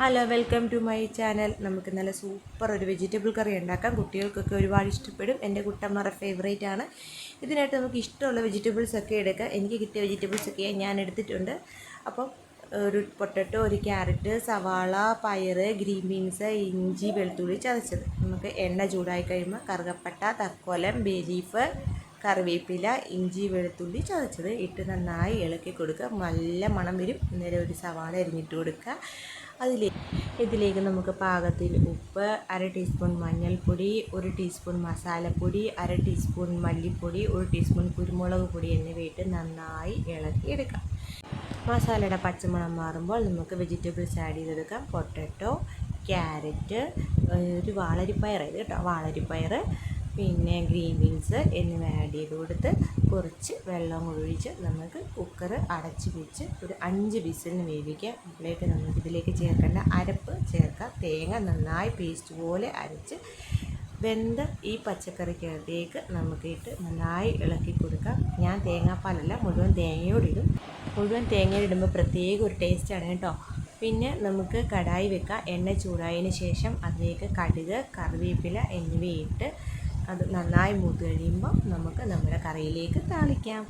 Hello, welcome to my channel. നമുക്ക് നല്ല super ഒരു വെജിറ്റബിൾ കറി ഉണ്ടാക്കാം. കുട്ടികൾക്കൊക്കെ ഒരുപാട് ഇഷ്ടപ്പെടും. എൻ്റെ കുട്ടന്മാരുടെ ഫേവറേറ്റ് ആണ്. ഇതിനായിട്ട് നമുക്ക് ഇഷ്ടമുള്ള വെജിറ്റബിൾസൊക്കെ എടുക്കാം. എനിക്ക് കിട്ടിയ വെജിറ്റബിൾസൊക്കെ ഞാൻ എടുത്തിട്ടുണ്ട്. അപ്പം ഒരു പൊട്ടറ്റോ, ഒരു ക്യാരറ്റ്, സവാള, പയർ, ഗ്രീൻ ബീൻസ്, ഇഞ്ചി, വെളുത്തുള്ളി ചതച്ചത്. നമുക്ക് എണ്ണ ചൂടായി കഴിയുമ്പോൾ കറുകപ്പട്ട, തക്കോലം, ബേ ലീഫ്, കറിവേപ്പില, ഇഞ്ചി, വെളുത്തുള്ളി ചതച്ചത് ഇട്ട് നന്നായി ഇളക്കി കൊടുക്കുക. നല്ല മണം വരും. അന്നേരം ഒരു സവാള അരിഞ്ഞിട്ട് കൊടുക്കുക. ഇതിലേക്ക് നമുക്ക് പാകത്തിന് ഉപ്പ്, 1/2 ടീസ്പൂൺ മഞ്ഞൾപ്പൊടി, 1 ടീസ്പൂൺ മസാലപ്പൊടി, 1/2 ടീസ്പൂൺ മല്ലിപ്പൊടി, 1 ടീസ്പൂൺ കുരുമുളക് പൊടി എന്നിവയിട്ട് നന്നായി ഇളക്കിയെടുക്കാം. മസാലയുടെ പച്ചമണം മാറുമ്പോൾ നമുക്ക് വെജിറ്റബിൾസ് ആഡ് ചെയ്തെടുക്കാം. പൊട്ടറ്റോ, ക്യാരറ്റ്, ഒരു വാളരിപ്പയർ കേട്ടോ, വാളരിപ്പയർ, പിന്നെ ഗ്രീൻ ബീൻസ് എന്നിവ ആഡ് ചെയ്ത് കൊടുത്ത് കുറച്ച് വെള്ളം ഒഴിച്ച് നമുക്ക് കുക്കർ അടച്ച് വെച്ച് ഒരു 5 വിസിലിന് വേവിക്കാം. ഇതിലേക്ക് ചേർക്കേണ്ട അരപ്പ് ചേർക്കാം. തേങ്ങ നന്നായി പേസ്റ്റ് പോലെ അരച്ച് വെന്ത ഈ പച്ചക്കറിക്കകത്തേക്ക് നമുക്ക് ഇട്ട് നന്നായി ഇളക്കി കൊടുക്കാം. ഞാൻ തേങ്ങാപ്പാലല്ല, മുഴുവൻ തേങ്ങയോടിടും. മുഴുവൻ തേങ്ങയിടുമ്പോൾ പ്രത്യേക ഒരു ടേസ്റ്റാണ് കേട്ടോ. പിന്നെ നമുക്ക് കടായി വെക്കാം. എണ്ണ ചൂടായതിന് ശേഷം അതിലേക്ക് കടുക്, കറിവേപ്പില എന്നിവയിട്ട് അത് നന്നായി മൂത്ത് കഴിയുമ്പോൾ നമുക്ക് നമ്മുടെ കറിയിലേക്ക് താളിക്കാം.